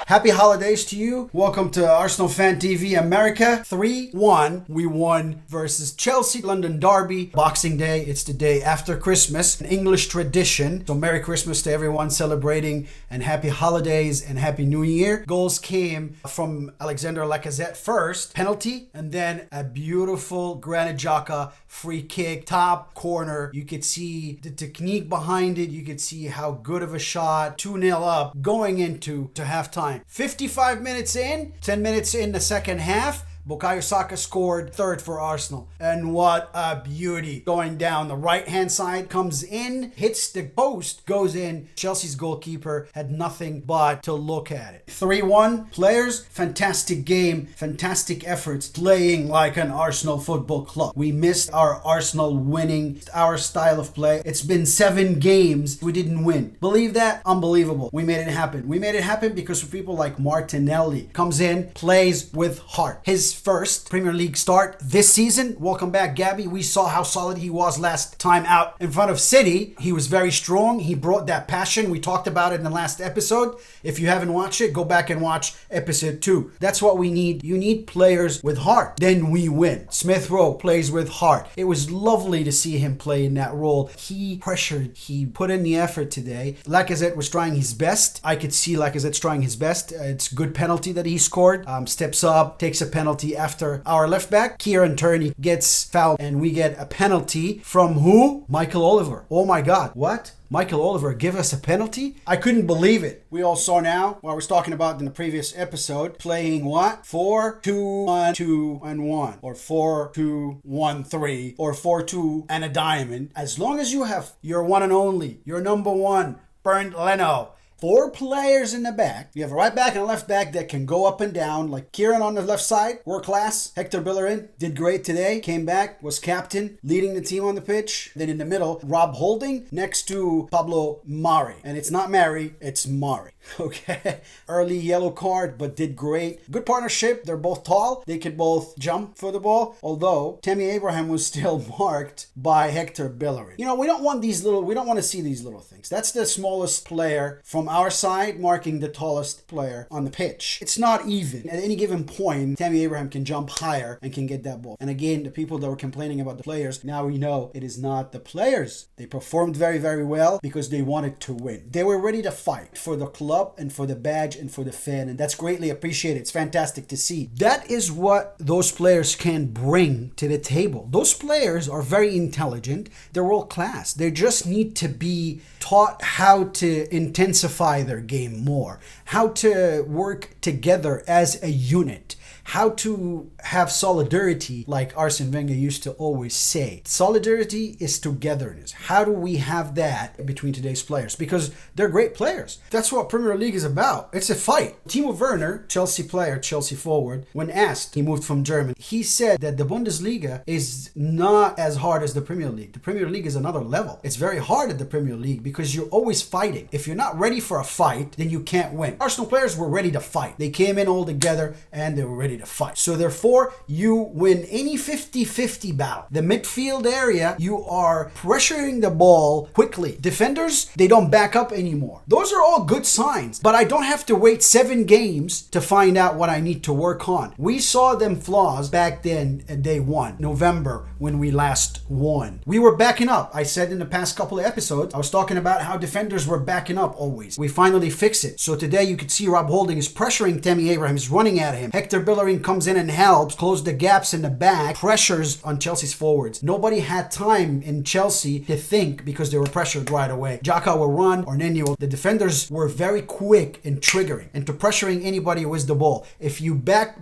Happy holidays to you. Welcome to Arsenal Fan TV America. 3-1. We won versus Chelsea, London Derby. Boxing Day. It's the day after Christmas. An English tradition. So Merry Christmas to everyone celebrating and happy holidays and Happy New Year. Goals came from Alexander Lacazette first. Penalty. And then a beautiful Granit Xhaka free kick. Top corner. You could see the technique behind it. You could see how good of a shot. 2-0 up going into halftime. 55 minutes in, 10 minutes in the second half, Bukayo Saka scored third for Arsenal. And what a beauty. Going down the right-hand side, comes in, hits the post, goes in. Chelsea's goalkeeper had nothing but to look at it. 3-1. Players, fantastic game, fantastic efforts, playing like an Arsenal football club. We missed our Arsenal winning, our style of play. It's been 7 games we didn't win. Believe that? Unbelievable. We made it happen. We made it happen because of people like Martinelli. Comes in, plays with heart. His first Premier League start this season. Welcome back, Gabby. We saw how solid he was last time out in front of City. He was very strong. He brought that passion. We talked about it in the last episode. If you haven't watched it, go back and watch episode 2. That's what we need. You need players with heart. Then we win. Smith Rowe plays with heart. It was lovely to see him play in that role. He pressured. He put in the effort today. Lacazette was trying his best. I could see Lacazette's trying his best. It's a good penalty that he scored. Steps up, takes a penalty after our left back. Kieran Tierney gets fouled and we get a penalty from who? Michael Oliver. Oh my God. What? Michael Oliver give us a penalty? I couldn't believe it. We all saw now what I was talking about in the previous episode. Playing what? 4-2-1-2-1 or 4-2-1-3 or 4-2 and a diamond. As long as you have your one and only, your number one, Bernd Leno, 4 players in the back. You have a right back and a left back that can go up and down. Like Kieran on the left side, world class. Hector Bellerin did great today. Came back, was captain, leading the team on the pitch. Then in the middle, Rob Holding next to Pablo Mari. And it's not Mari, it's Mari. Okay. Early yellow card, but did great. Good partnership. They're both tall. They could both jump for the ball. Although Tammy Abraham was still marked by Hector Bellerin. You know, we don't want to see these little things. That's the smallest player from our side marking the tallest player on the pitch. It's not even. At any given point, Tammy Abraham can jump higher and can get that ball. And again, the people that were complaining about the players, now we know it is not the players. They performed very, very well because they wanted to win. They were ready to fight for the club and for the badge and for the fan, and that's greatly appreciated. It's fantastic to see. That is what those players can bring to the table. Those players are very intelligent. They're world class. They just need to be taught how to intensify their game more, how to work together as a unit, how to have solidarity, like Arsene Wenger used to always say. Solidarity is togetherness. How do we have that between today's players? Because they're great players. That's what Premier League is about. It's a fight. Timo Werner, Chelsea player, Chelsea forward, when asked, he moved from Germany, he said that the Bundesliga is not as hard as the Premier League. The Premier League is another level. It's very hard at the Premier League because you're always fighting. If you're not ready for a fight, then you can't win. Arsenal players were ready to fight. They came in all together and they were ready to fight. So therefore, you win any 50-50 battle. The midfield area, you are pressuring the ball quickly. Defenders, they don't back up anymore. Those are all good signs, but I don't have to wait 7 games to find out what I need to work on. We saw them flaws back then at day 1, November, when we last won. We were backing up. I said in the past couple of episodes, I was talking about how defenders were backing up always. We finally fixed it. So today you could see Rob Holding is pressuring Tammy Abraham, is running at him. Hector Bellerin comes in and helps close the gaps in the back, pressures on Chelsea's forwards. Nobody had time in Chelsea to think because they were pressured right away. Xhaka will run, or Nenio. The defenders were very quick in triggering and to pressuring anybody with the ball. If you back,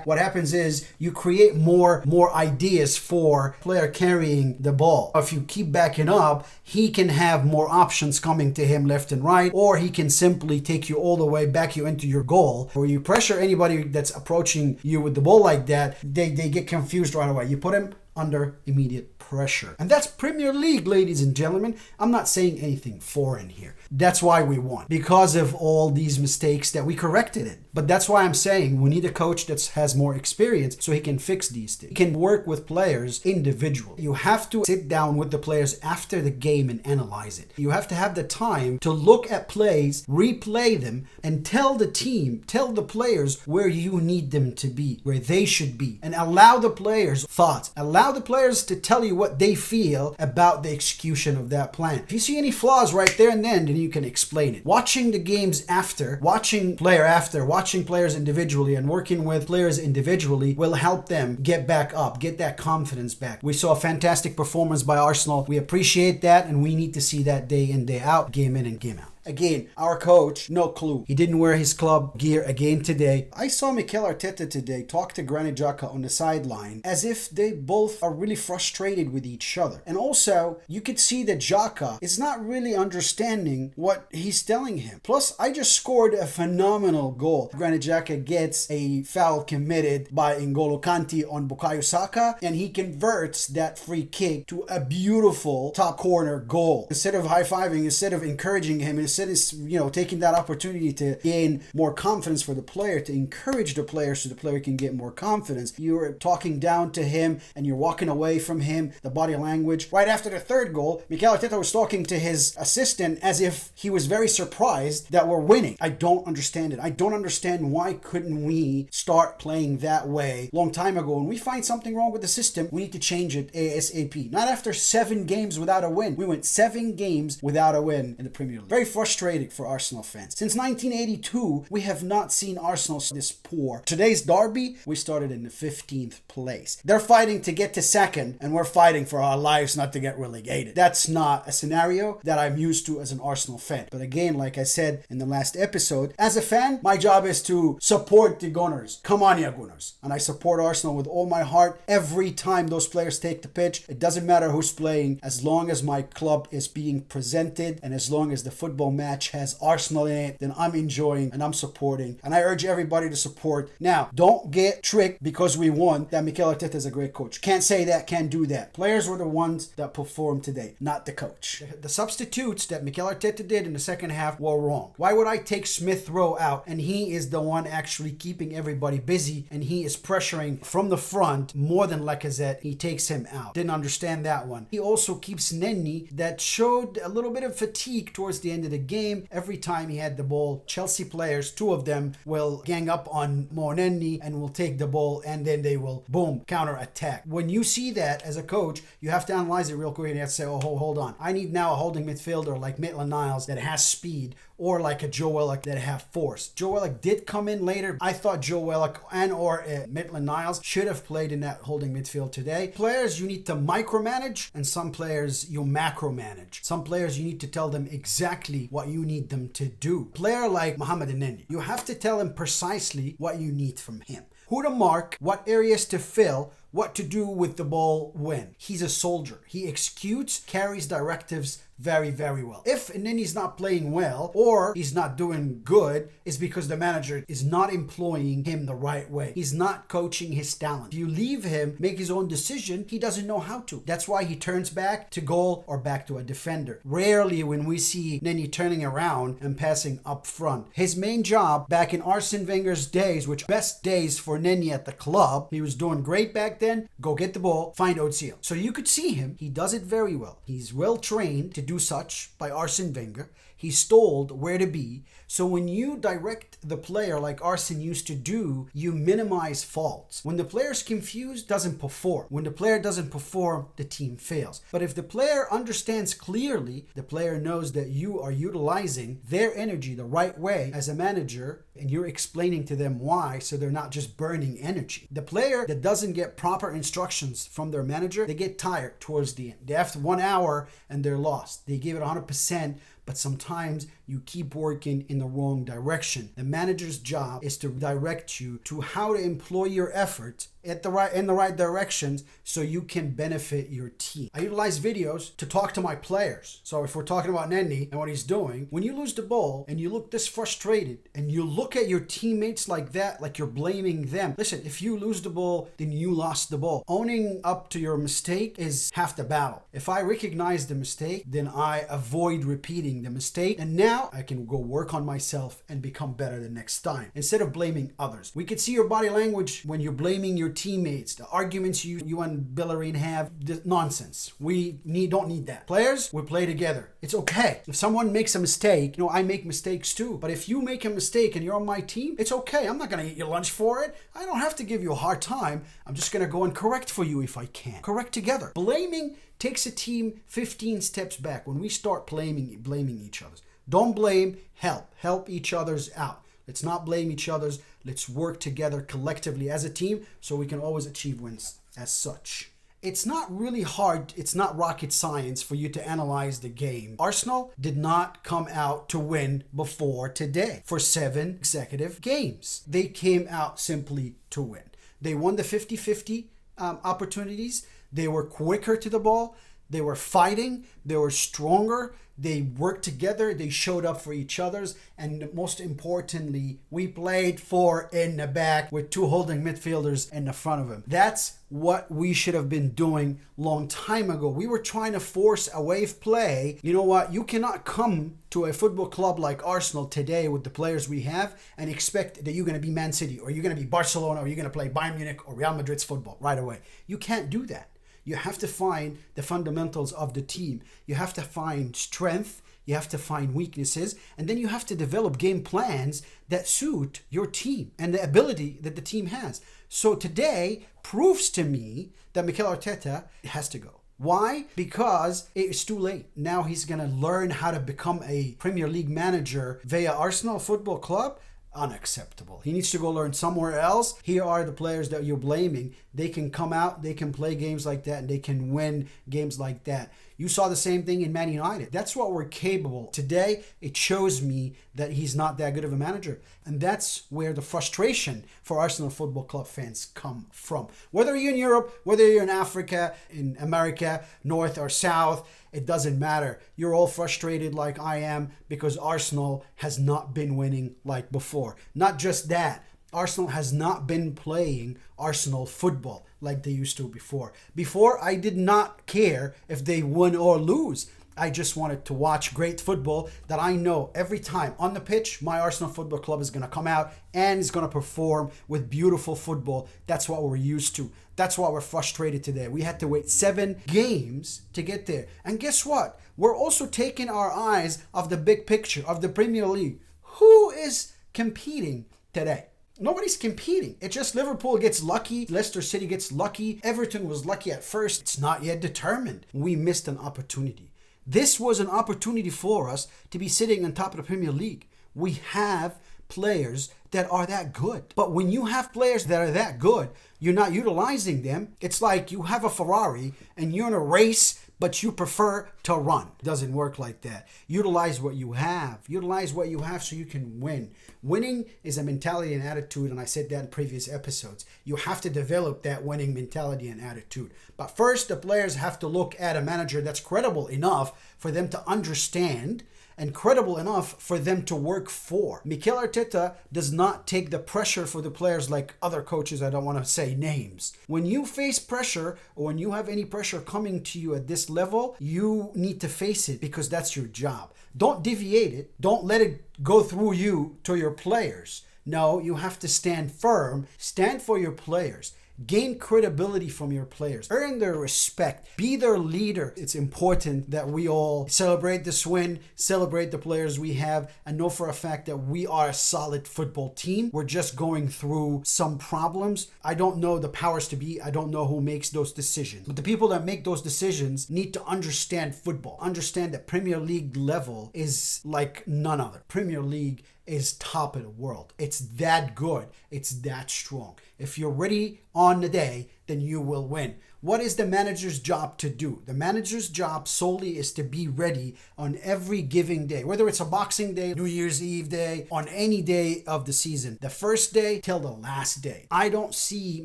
what happens is you create more ideas for player carrying the ball. If you keep backing up, he can have more options coming to him left and right, or he can simply take you all the way, back you into your goal. Or you pressure anybody that's approaching you with the ball like that, they get confused right away. You put him under immediate pressure. And that's Premier League, ladies and gentlemen. I'm not saying anything foreign here. That's why we won, because of all these mistakes that we corrected it. But that's why I'm saying we need a coach that has more experience so he can fix these things. He can work with players individually. You have to sit down with the players after the game and analyze it. You have to have the time to look at plays, replay them, and tell the team, tell the players where you need them to be, where they should be, and allow the players thoughts. Allow the players to tell you what they feel about the execution of that plan. If you see any flaws right there and then you can explain it. Watching the games after, watching players individually and working with players individually will help them get back up, get that confidence back. We saw a fantastic performance by Arsenal. We appreciate that, and we need to see that day in, day out, game in and game out. Again, our coach, no clue. He didn't wear his club gear again today. I saw Mikel Arteta today talk to Granit Xhaka on the sideline as if they both are really frustrated with each other. And also, you could see that Xhaka is not really understanding what he's telling him. Plus, I just scored a phenomenal goal. Granit Xhaka gets a foul committed by N'Golo Kante on Bukayo Saka, and he converts that free kick to a beautiful top corner goal. Instead of high-fiving, instead of encouraging him, instead of taking that opportunity to gain more confidence for the player, to encourage the player so the player can get more confidence, you're talking down to him and you're walking away from him. The body language. Right after the third goal, Mikel Arteta was talking to his assistant as if he was very surprised that we're winning. I don't understand it. I don't understand why couldn't we start playing that way long time ago. When we find something wrong with the system, we need to change it ASAP. Not after 7 games without a win. We went 7 games without a win in the Premier League. Very frustrating for Arsenal fans. Since 1982, we have not seen Arsenal this poor. Today's derby, we started in the 15th place. They're fighting to get to 2nd, and we're fighting for our lives not to get relegated. That's not a scenario that I'm used to as an Arsenal fan. But again, like I said in the last episode, as a fan, my job is to support the Gunners. Come on, ya Gunners. And I support Arsenal with all my heart. Every time those players take the pitch, it doesn't matter who's playing, as long as my club is being presented and as long as the football match has Arsenal in it, then I'm enjoying and I'm supporting. And I urge everybody to support. Now, don't get tricked because we won that Mikel Arteta is a great coach. Can't say that, can't do that. Players were the ones that performed today, not the coach. The substitutes that Mikel Arteta did in the second half were wrong. Why would I take Smith Rowe out and he is the one actually keeping everybody busy and he is pressuring from the front more than Lacazette? He takes him out. Didn't understand that one. He also keeps Nenny, that showed a little bit of fatigue towards the end of the game. Every time he had the ball, Chelsea players, 2 of them will gang up on Nenny and will take the ball and then they will, boom, counter attack. When you see that as a coach, you have to analyze it real quick and you have to say, oh, hold on. I need now a holding midfielder like Maitland-Niles that has speed, or like a Joe Willock that have force. Joe Willock did come in later. I thought Joe Willock and or Maitland-Niles should have played in that holding midfield today. Players you need to micromanage, and some players you macromanage. Some players you need to tell them exactly what you need them to do. Player like Mohamed Elneny, you have to tell him precisely what you need from him. Who to mark, what areas to fill, what to do with the ball when. He's a soldier. He executes, carries directives very, very well. If Nenny's not playing well or he's not doing good, it's because the manager is not employing him the right way. He's not coaching his talent. If you leave him make his own decision, he doesn't know how to. That's why he turns back to goal or back to a defender. Rarely when we see Nenny turning around and passing up front. His main job back in Arsene Wenger's days, which best days for Nenny at the club, he was doing great back then. Go get the ball, find Ozil. So you could see him. He does it very well. He's well trained to do such by Arsene Wenger. He's told where to be. So when you direct the player like Arsene used to do, you minimize faults. When the player's confused, doesn't perform. When the player doesn't perform, the team fails. But if the player understands clearly, the player knows that you are utilizing their energy the right way as a manager, and you're explaining to them why, so they're not just burning energy. The player that doesn't get proper instructions from their manager, they get tired towards the end. They have 1 hour and they're lost. They give it 100%, but sometimes you keep working in the wrong direction. The manager's job is to direct you to how to employ your effort in the right directions so you can benefit your team. I utilize videos to talk to my players. So if we're talking about Nenny and what he's doing, when you lose the ball and you look this frustrated and you look at your teammates like that, like you're blaming them. Listen, if you lose the ball, then you lost the ball. Owning up to your mistake is half the battle. If I recognize the mistake, then I avoid repeating the mistake, and now I can go work on myself and become better the next time instead of blaming others. We could see your body language when you're blaming your teammates, the arguments you and Bellerin have, nonsense. We don't need that. Players, we play together. It's okay. If someone makes a mistake, I make mistakes too. But if you make a mistake and you're on my team, it's okay. I'm not going to eat your lunch for it. I don't have to give you a hard time. I'm just going to go and correct for you if I can. Correct together. Blaming takes a team 15 steps back when we start blaming each other. Don't blame, help each other's out. Let's not blame each other's. Let's work together collectively as a team so we can always achieve wins as such. It's not really hard, it's not rocket science for you to analyze the game. Arsenal did not come out to win before today for 7 consecutive games. They came out simply to win. They won the 50-50 opportunities. They were quicker to the ball. They were fighting. They were stronger. They worked together. They showed up for each other's. And most importantly, we played 4 in the back with 2 holding midfielders in the front of him. That's what we should have been doing long time ago. We were trying to force a wave play. You know what? You cannot come to a football club like Arsenal today with the players we have and expect that you're going to be Man City or you're going to be Barcelona or you're going to play Bayern Munich or Real Madrid's football right away. You can't do that. You have to find the fundamentals of the team. You have to find strength. You have to find weaknesses. And then you have to develop game plans that suit your team and the ability that the team has. So today proves to me that Mikel Arteta has to go. Why? Because it's too late. Now he's going to learn how to become a Premier League manager via Arsenal Football Club. Unacceptable. He needs to go learn somewhere else. Here are the players that you're blaming. They can come out, they can play games like that, and they can win games like that. You saw the same thing in Man United. That's what we're capable. Today, it shows me that he's not that good of a manager. And that's where the frustration for Arsenal Football Club fans come from. Whether you're in Europe, whether you're in Africa, in America, North or South, it doesn't matter. You're all frustrated like I am because Arsenal has not been winning like before. Not just that, Arsenal has not been playing Arsenal football like they used to before. Before, I did not care if they won or lose. I just wanted to watch great football that I know every time on the pitch, my Arsenal Football Club is going to come out and is going to perform with beautiful football. That's what we're used to. That's why we're frustrated today. We had to wait 7 games to get there. And guess what? We're also taking our eyes off the big picture of the Premier League. Who is competing today? Nobody's competing. It's just Liverpool gets lucky. Leicester City gets lucky. Everton was lucky at first. It's not yet determined. We missed an opportunity. This was an opportunity for us to be sitting on top of the Premier League. We have players that are that good. But when you have players that are that good, you're not utilizing them. It's like you have a Ferrari and you're in a race, but you prefer to run. It doesn't work like that. Utilize what you have. Utilize what you have so you can win. Winning is a mentality and attitude, and I said that in previous episodes. You have to develop that winning mentality and attitude. But first, the players have to look at a manager that's credible enough for them to understand and credible enough for them to work for. Mikel Arteta does not take the pressure for the players like other coaches. I don't want to say names. When you face pressure or when you have any pressure coming to you at this level, you need to face it because that's your job. Don't deviate it. Don't let it go through you to your players. No, you have to stand firm. Stand for your players. Gain credibility from your players. Earn their respect. Be their leader. It's important that we all celebrate this win, celebrate the players we have, and know for a fact that we are a solid football team. We're just going through some problems. I don't know the powers to be. I don't know who makes those decisions. But the people that make those decisions need to understand football. Understand that Premier League level is like none other. Premier League is top of the world. It's that good. It's that strong. If you're ready on the day, then you will win. What is the manager's job to do? The manager's job solely is to be ready on every given day, whether it's a Boxing Day, New Year's Eve day, on any day of the season, the first day till the last day. I don't see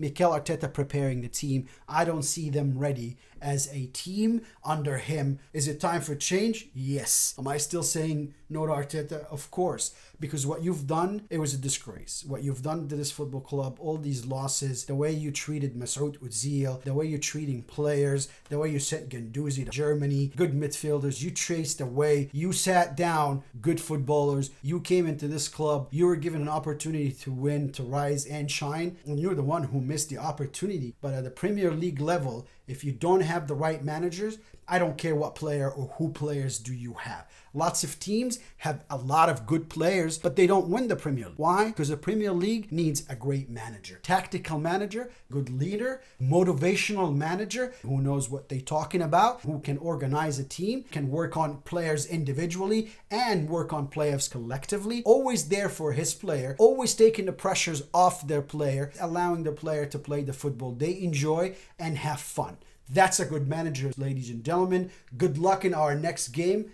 Mikel Arteta preparing the team. I don't see them ready as a team under him. Is it time for change? Yes. Am I still saying no to Arteta? Of course. Because what you've done, it was a disgrace. What you've done to this football club, all these losses, the way you treated Masoud Ozil, the way you're treating players, the way you sent Guendouzi to Germany, good midfielders, you traced away, you sat down good footballers, you came into this club, you were given an opportunity to win, to rise and shine, and you're the one who missed the opportunity. But at the Premier League level, if you don't have the right managers, I don't care what player or who players do you have. Lots of teams have a lot of good players, but they don't win the Premier League. Why? Because the Premier League needs a great manager. Tactical manager, good leader, motivational manager who knows what they're talking about, who can organize a team, can work on players individually and work on players collectively. Always there for his player, always taking the pressures off their player, allowing the player to play the football they enjoy and have fun. That's a good manager, ladies and gentlemen. Good luck in our next game.